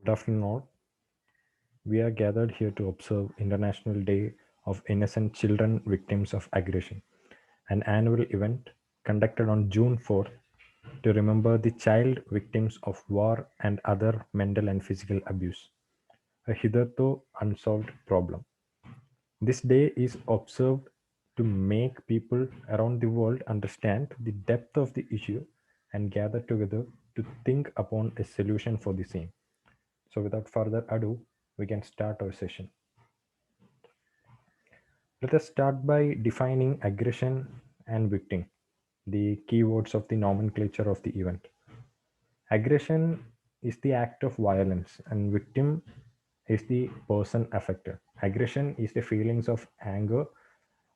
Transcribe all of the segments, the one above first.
Good afternoon, all. We are gathered here to observe International Day of Innocent Children Victims of Aggression, an annual event conducted on June 4th to remember the child victims of war and other mental and physical abuse, a hitherto unsolved problem. This day is observed to make people around the world understand the depth of the issue and gather together to think upon a solution for the same. So, without further ado, we can start our session. Let us start by defining aggression and victim, the keywords of the nomenclature of the event. Aggression is the act of violence, and victim is the person affected. Aggression is the feelings of anger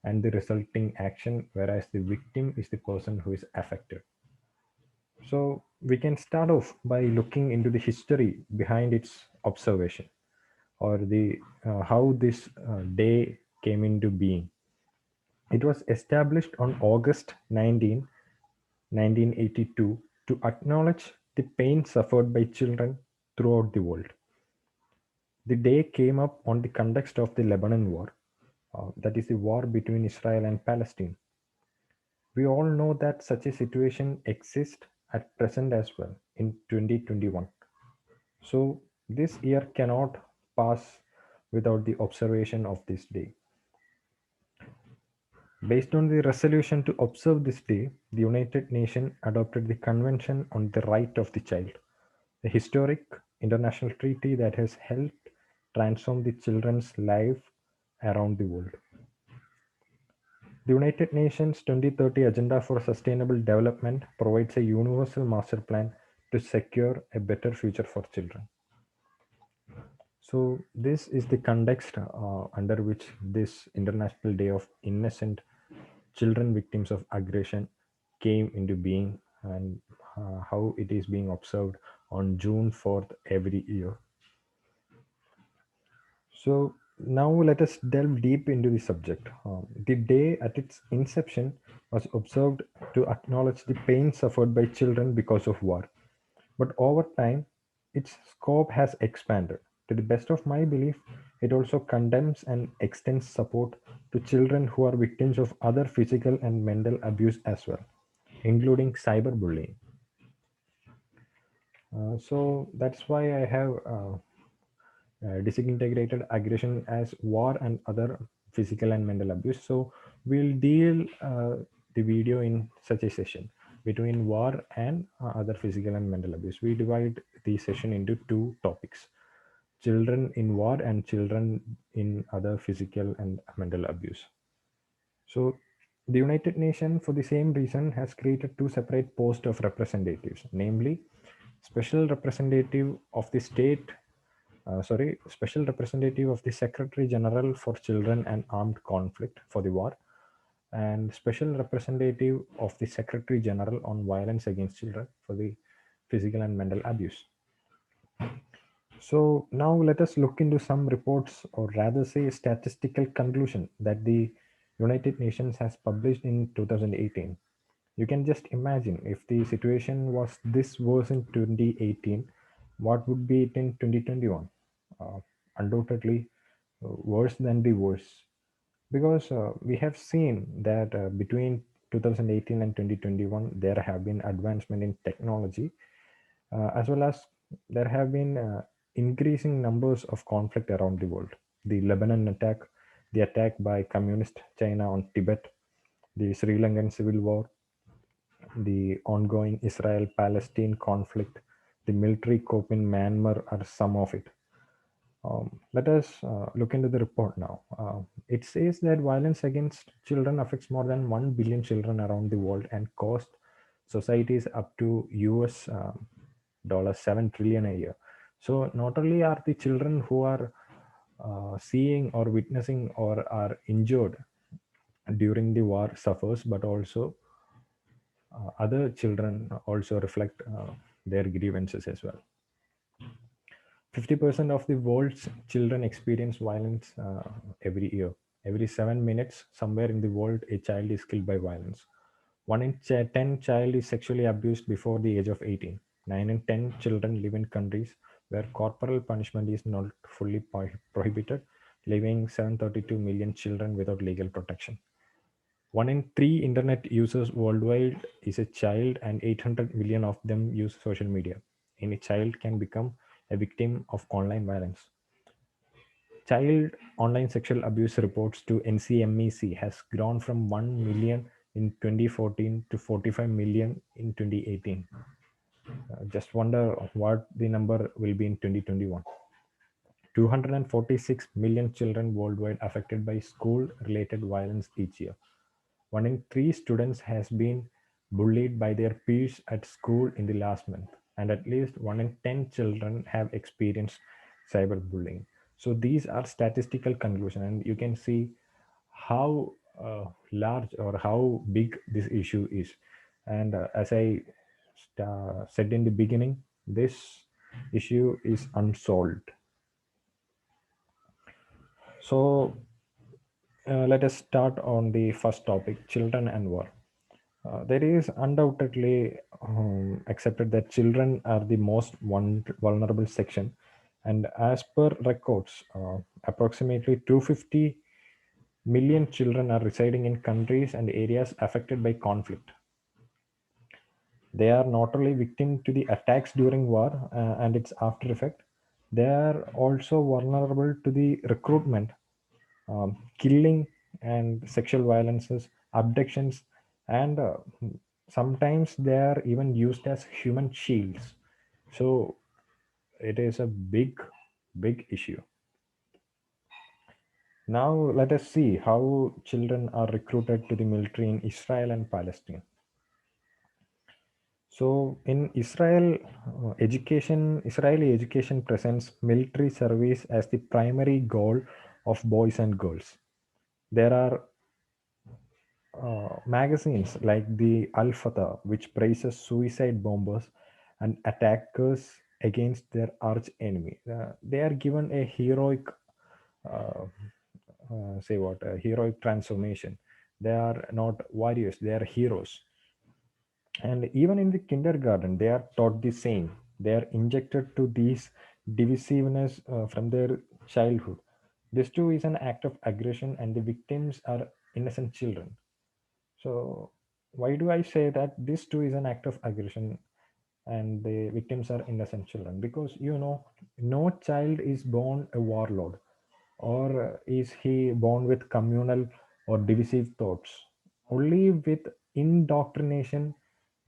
and the resulting action, whereas the victim is the person who is affected. So, we can start off by looking into the history behind its observation, or the how this day came into being. It was established on August 19, 1982, to acknowledge the pain suffered by children throughout the world. The day came up on the context of the Lebanon War, that is the war between Israel and Palestine. We all know that such a situation exists at present as well in 2021. So this year cannot pass without the observation of this day. Based on the resolution to observe this day, the United Nations adopted the Convention on the Right of the Child, a historic international treaty that has helped transform the children's life around the world. The United Nations 2030 Agenda for Sustainable Development provides a universal master plan to secure a better future for children. So, this is the context under which this International Day of Innocent Children Victims of Aggression came into being, and how it is being observed on June 4th every year. So, now let us delve deep into the subject. The day at its inception was observed to acknowledge the pain suffered by children because of war. But over time, its scope has expanded. To the best of my belief, it also condemns and extends support to children who are victims of other physical and mental abuse as well, including cyberbullying. So that's why I have disintegrated aggression as war and other physical and mental abuse. So we'll deal the video in such a session between war and other physical and mental abuse. We divide the session into two topics: children in war and children in other physical and mental abuse. So the United Nations, for the same reason, has created two separate posts of representatives, namely special representative of the state special representative of the Secretary General for Children and Armed Conflict for the war, and special representative of the Secretary General on Violence Against Children for the physical and mental abuse. So now let us look into some reports, or rather say statistical conclusion, that the United Nations has published in 2018. You can just imagine, if the situation was this worse in 2018, what would be it in 2021? Undoubtedly worse than the worst, because we have seen that between 2018 and 2021 there have been advancement in technology, as well as there have been increasing numbers of conflict around the world. The Lebanon attack, the attack by communist China on Tibet, the Sri Lankan civil war, the ongoing Israel Palestine conflict, the military coup in Myanmar are some of it. Let us look into the report now. It says that violence against children affects more than 1 billion children around the world and cost societies up to US $7 trillion a year. So not only are the children who are seeing or witnessing or are injured during the war suffers, but also other children also reflect their grievances as well. 50% of the world's children experience violence every year. Every 7 minutes, somewhere in the world, a child is killed by violence. 1 in 10 child is sexually abused before the age of 18. 9 in 10 children live in countries where corporal punishment is not fully prohibited, leaving 732 million children without legal protection. One in three internet users worldwide is a child, and 800 million of them use social media. Any child can become a victim of online violence. Child online sexual abuse reports to NCMEC has grown from 1 million in 2014 to 45 million in 2018. Just wonder what the number will be in 2021. 246 million children worldwide affected by school related violence each year. One in three students has been bullied by their peers at school in the last month, and at least one in 10 children have experienced cyberbullying. So these are statistical conclusion, and you can see how large or how big this issue is. And as I said in the beginning, this issue is unsolved. So let us start on the first topic, children and war. There is undoubtedly accepted that children are the most vulnerable section, and as per records, approximately 250 million children are residing in countries and areas affected by conflict. They are not only victim to the attacks during war and its after effect, they are also vulnerable to the recruitment, killing, and sexual violences, abductions, and sometimes they are even used as human shields. So it is a big issue. Now let us see how children are recruited to the military in Israel and Palestine. So in Israel, Israeli education presents military service as the primary goal of boys and girls. There are magazines like the Al Fatah, which praises suicide bombers and attackers against their arch enemy. They are given a heroic, uh, say what, a heroic transformation. They are not warriors; they are heroes. And even in the kindergarten, they are taught the same. They are injected to these divisiveness from their childhood. This too is an act of aggression, and the victims are innocent children. So, why do I say that this too is an act of aggression and the victims are innocent children? Because no child is born a warlord, or is he born with communal or divisive thoughts. Only with indoctrination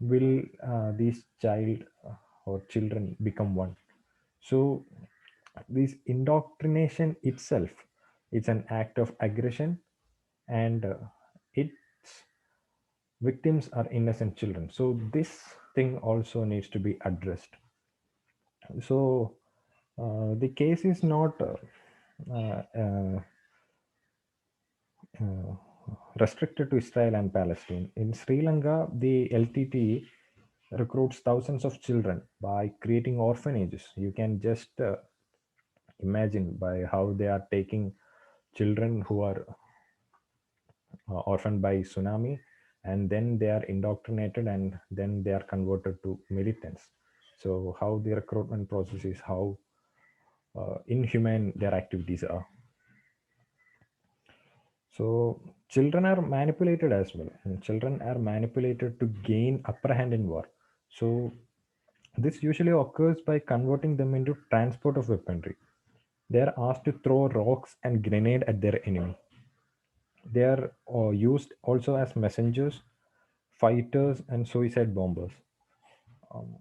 will these child or children become one. So, this indoctrination itself is an act of aggression, and its victims are innocent children. So this thing also needs to be addressed. So the case is not uh, restricted to Israel and Palestine. In Sri Lanka, the LTT recruits thousands of children by creating orphanages. You can just imagine by how they are taking children who are orphaned by tsunami, and then they are indoctrinated, and then they are converted to militants. So how the recruitment process is, how inhumane their activities are. So children are manipulated as well, and children are manipulated to gain upper hand in war. So this usually occurs by converting them into transport of weaponry. They are asked to throw rocks and grenade at their enemy. They are used also as messengers, fighters, and suicide bombers. Um,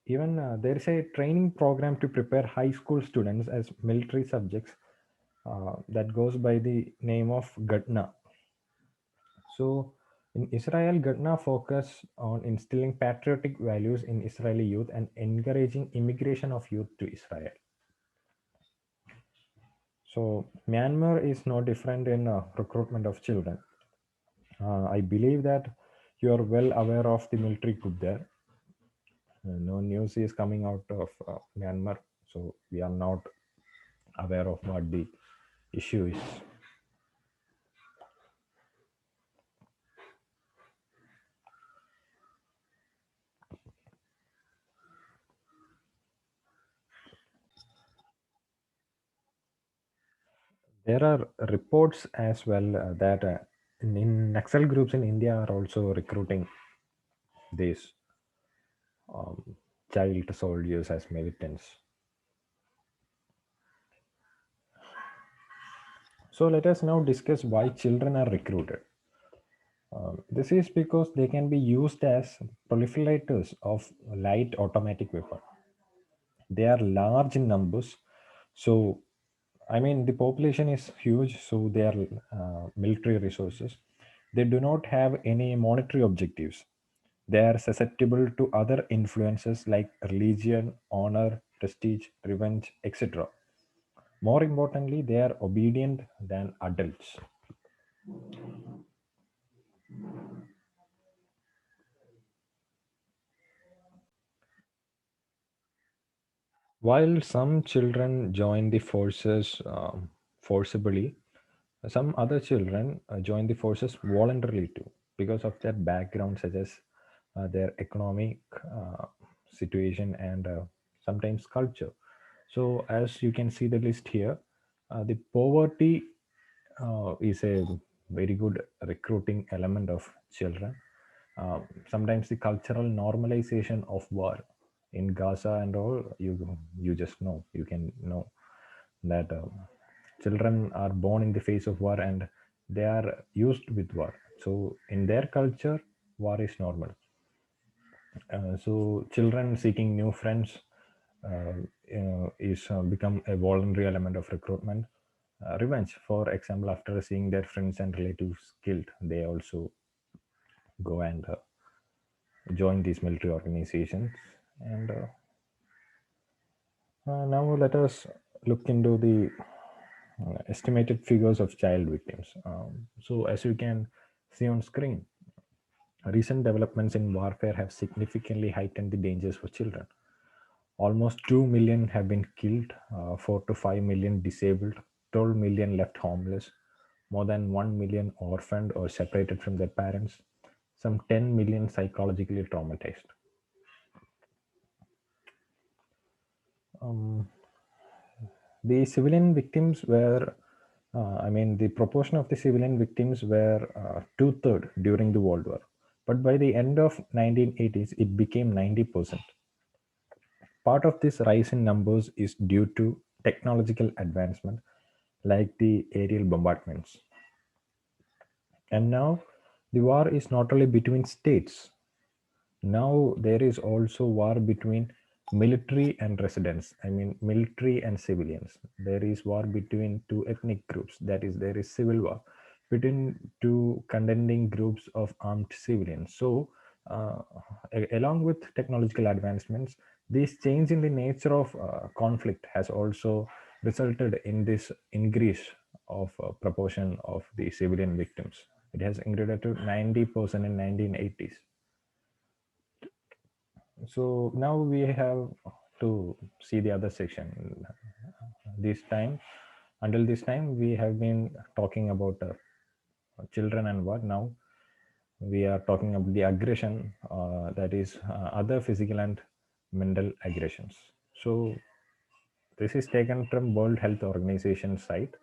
Even there is a training program to prepare high school students as military subjects that goes by the name of Gatna. So in Israel, Gatna focus on instilling patriotic values in Israeli youth and encouraging immigration of youth to Israel. So Myanmar is no different in recruitment of children. I believe that you are well aware of the military coup there. No news is coming out of Myanmar, so we are not aware of what the issue is. There are reports as well that in Naxal groups in India are also recruiting these um, child soldiers as militants. So let us now discuss why children are recruited. This is because they can be used as proliferators of light automatic weapon. They are large in numbers, so I mean the population is huge, so they are military resources. They do not have any monetary objectives. They are susceptible to other influences like religion, honor, prestige, revenge, etc. More importantly, they are obedient than adults. While some children join the forces forcibly, some other children join the forces voluntarily too, because of their background, such as their economic situation and sometimes culture. So, as you can see the list here, the poverty is a very good recruiting element of children. Sometimes the cultural normalization of war in Gaza and all, you just know, you can know that children are born in the face of war and they are used with war. So in their culture, war is normal. So children seeking new friends is become a voluntary element of recruitment. Revenge, for example, after seeing their friends and relatives killed, they also go and join these military organizations. And now let us look into the estimated figures of child victims. So as you can see on screen, recent developments in warfare have significantly heightened the dangers for children. Almost 2 million have been killed, 4 to 5 million disabled, 12 million left homeless, more than 1 million orphaned or separated from their parents, some 10 million psychologically traumatized. Um, the civilian victims were, the proportion of the civilian victims were two-thirds during the World War. But by the end of 1980s, it became 90%. Part of this rise in numbers is due to technological advancement like the aerial bombardments. And now the war is not only between states, now there is also war between military and residents. I mean, military and civilians. There is war between two ethnic groups. That is, there is civil war between two contending groups of armed civilians. So, along with technological advancements, this change in the nature of conflict has also resulted in this increase of proportion of the civilian victims. It has increased to 90% in 1980s. So now we have to see the other section. This time, until this time, we have been talking about children and what. Now we are talking about the aggression, that is other physical and mental aggressions. So this is taken from World Health Organization site.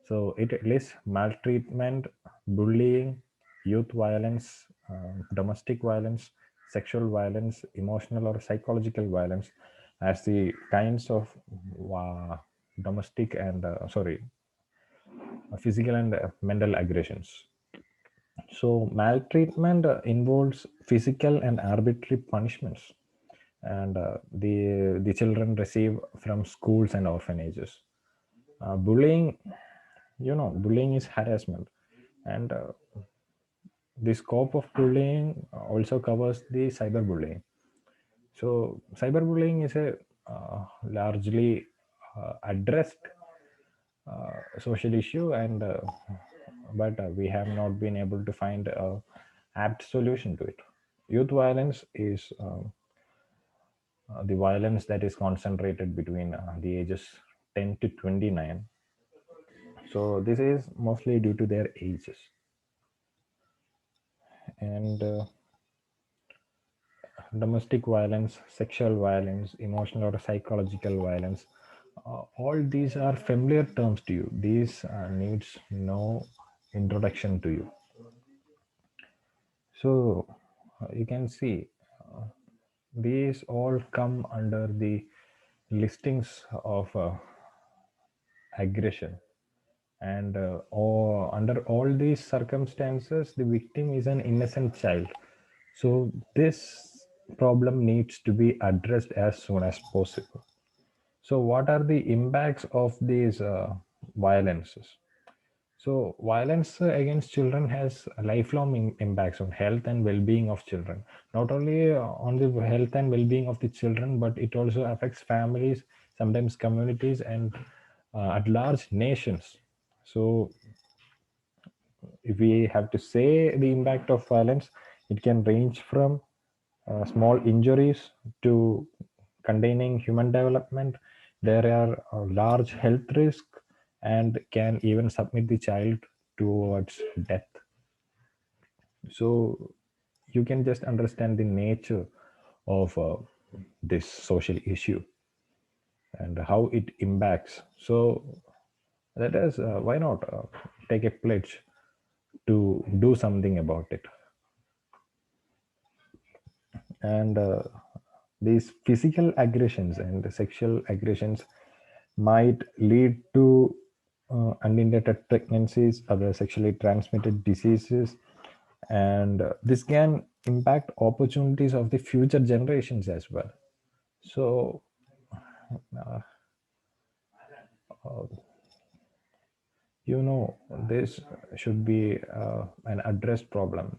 So it lists maltreatment, bullying, youth violence, domestic violence, sexual violence, emotional or psychological violence as the kinds of uh, domestic and physical and mental aggressions. So maltreatment involves physical and arbitrary punishments, and the children receive from schools and orphanages. Bullying, bullying is harassment, and the scope of bullying also covers the cyberbullying. So cyberbullying is a largely addressed social issue, and but we have not been able to find a apt solution to it. Youth violence is the violence that is concentrated between the ages 10 to 29. So this is mostly due to their ages. And domestic violence, sexual violence, emotional or psychological violence All these are familiar terms to you. These needs no introduction to you. So you can see these all come under the listings of aggression. And under all these circumstances, the victim is an innocent child. So this problem needs to be addressed as soon as possible. So what are the impacts of these violences? So violence against children has lifelong impacts on health and well-being of children. Not only on the health and well-being of the children, but it also affects families, sometimes communities, and at large nations. So if we have to say the impact of violence, it can range from small injuries to containing human development. There are large health risks and can even submit the child towards death. So you can just understand the nature of this social issue and how it impacts. So let us, why not take a pledge to do something about it. And these physical aggressions and the sexual aggressions might lead to unintended pregnancies, other sexually transmitted diseases, and this can impact opportunities of the future generations as well. So this should be an addressed problem.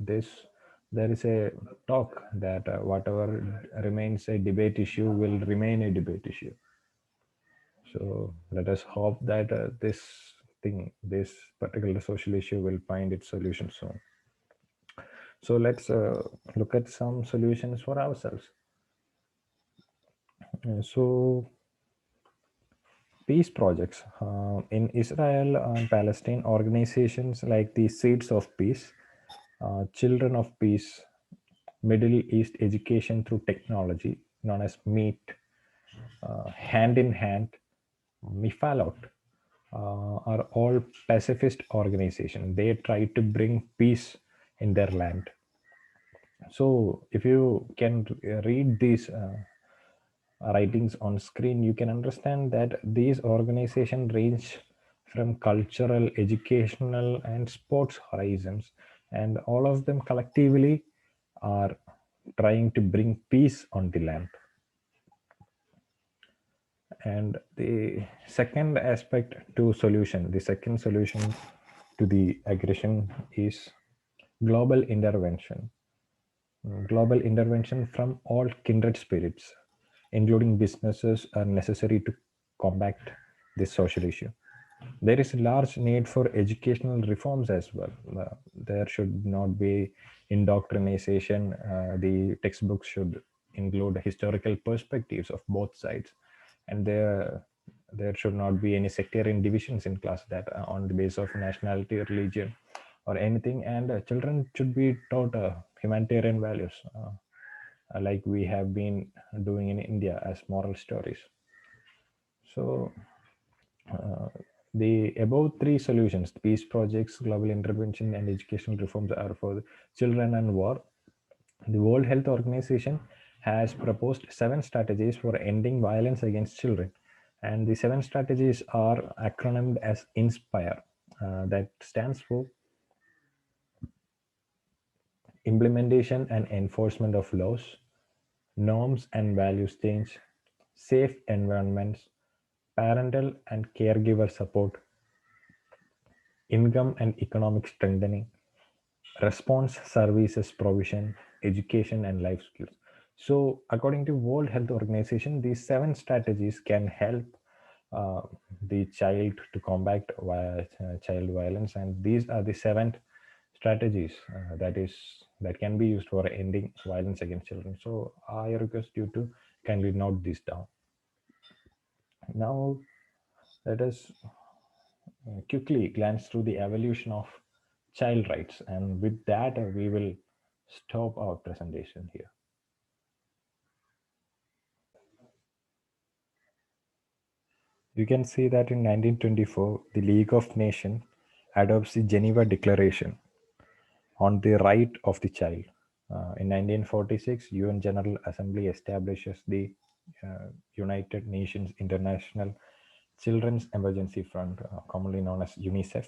There is a talk that whatever remains a debate issue will remain a debate issue. So let us hope that this particular social issue will find its solution soon. So let's look at some solutions for ourselves. So peace projects in Israel and Palestine, organizations like the Seeds of Peace, Children of Peace, Middle East Education through Technology, known as MEET, Hand in Hand, Mifalot, are all pacifist organizations. They try to bring peace in their land. So if you can read these writings on screen, you can understand that these organizations range from cultural, educational, and sports horizons, and all of them collectively are trying to bring peace on the land. And the second aspect to solution, the second solution to the aggression is global intervention. Global intervention from all kindred spirits, including businesses, are necessary to combat this social issue. There is a large need for educational reforms as well. There should not be indoctrination. The textbooks should include historical perspectives of both sides, and there should not be any sectarian divisions in class that are on the basis of nationality, religion, or anything. And children should be taught humanitarian values, like we have been doing in India as moral stories. So uh, the above three solutions, peace projects, global intervention, and educational reforms, are for children and war. The World Health Organization has proposed 7 strategies for ending violence against children. And the 7 strategies are acronymed as INSPIRE, that stands for implementation and enforcement of laws, norms and values change, safe environments, parental and caregiver support, income and economic strengthening, response services provision, education, and life skills. So, according to World Health Organization, these 7 strategies can help uh, the child to combat child violence, and these are the 7 strategies that can be used for ending violence against children. So, I request you to kindly note this down. Now, let us quickly glance through the evolution of child rights, and with that, we will stop our presentation here. You can see that in 1924, the League of Nations adopts the Geneva Declaration on the right of the child. In 1946, UN General Assembly establishes the United Nations International Children's Emergency Fund, commonly known as UNICEF.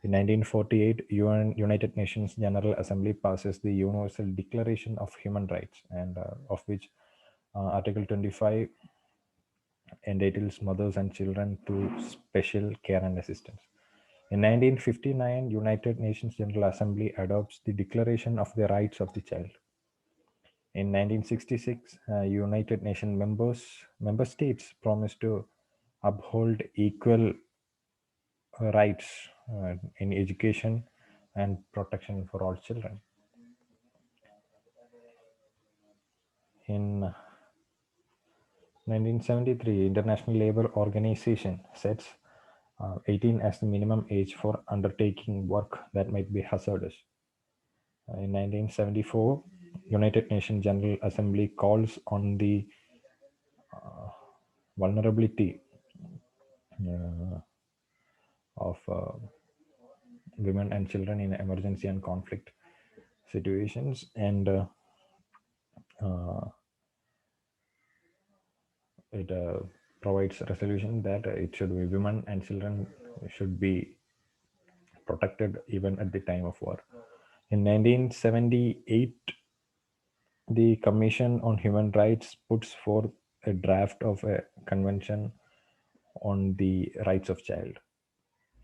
In 1948, United Nations General Assembly passes the Universal Declaration of Human Rights, and of which Article 25 entitles mothers and children to special care and assistance. In 1959, United Nations General Assembly adopts the Declaration of the Rights of the Child. In 1966, United Nations member states promised to uphold equal rights in education and protection for all children. In 1973, International Labour Organization sets 18 as the minimum age for undertaking work that might be hazardous. In 1974, United Nations General Assembly calls on the vulnerability uh, of women and children in emergency and conflict situations, and uh, it provides a resolution that it should be women and children should be protected even at the time of war. In 1978, the Commission on Human Rights puts forth a draft of a convention on the rights of child.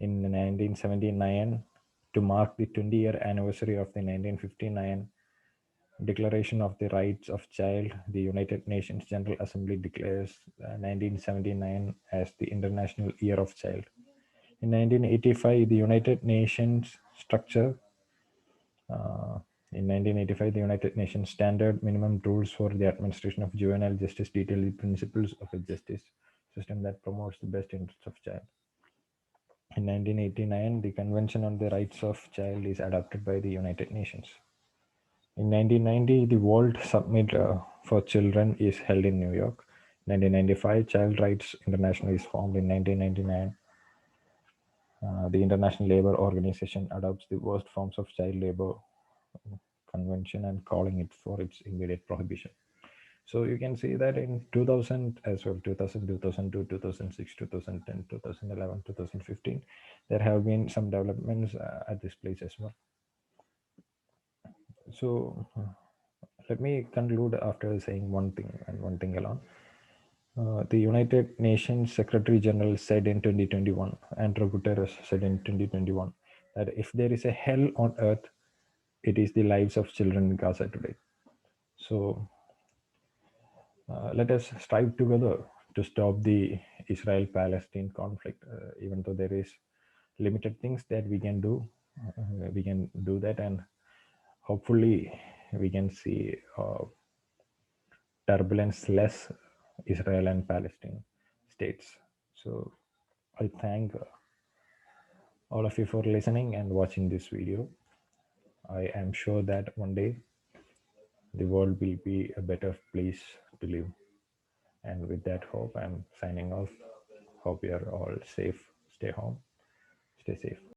In 1979, to mark the 20-year anniversary of the 1959 Declaration of the Rights of Child, the United Nations General Assembly declares 1979 as the International Year of Child. In 1985, the United Nations structure in 1985, the United Nations Standard Minimum Rules for the Administration of Juvenile Justice detail the principles of a justice system that promotes the best interests of child. In 1989, the Convention on the Rights of Child is adopted by the United Nations. In 1990, the World Summit for Children is held in New York. 1995, Child Rights International is formed. In 1999, the International Labour Organization adopts the worst forms of child labor convention and calling it for its immediate prohibition. So you can see that in 2000 as well, 2000, 2002, 2006, 2010, 2011, 2015, there have been some developments at this place as well. So let me conclude after saying one thing and one thing alone. The United Nations Secretary General said in 2021, Antonio Guterres said in 2021, that if there is a hell on earth, it is the lives of children in Gaza today. So let us strive together to stop the Israel-Palestine conflict. Even though there is limited things that we can do that, and hopefully we can see turbulence less Israel and Palestine states. So I thank all of you for listening and watching this video. I am sure that one day the world will be a better place to live. And with that hope, I'm signing off. Hope you're all safe. Stay home. Stay safe.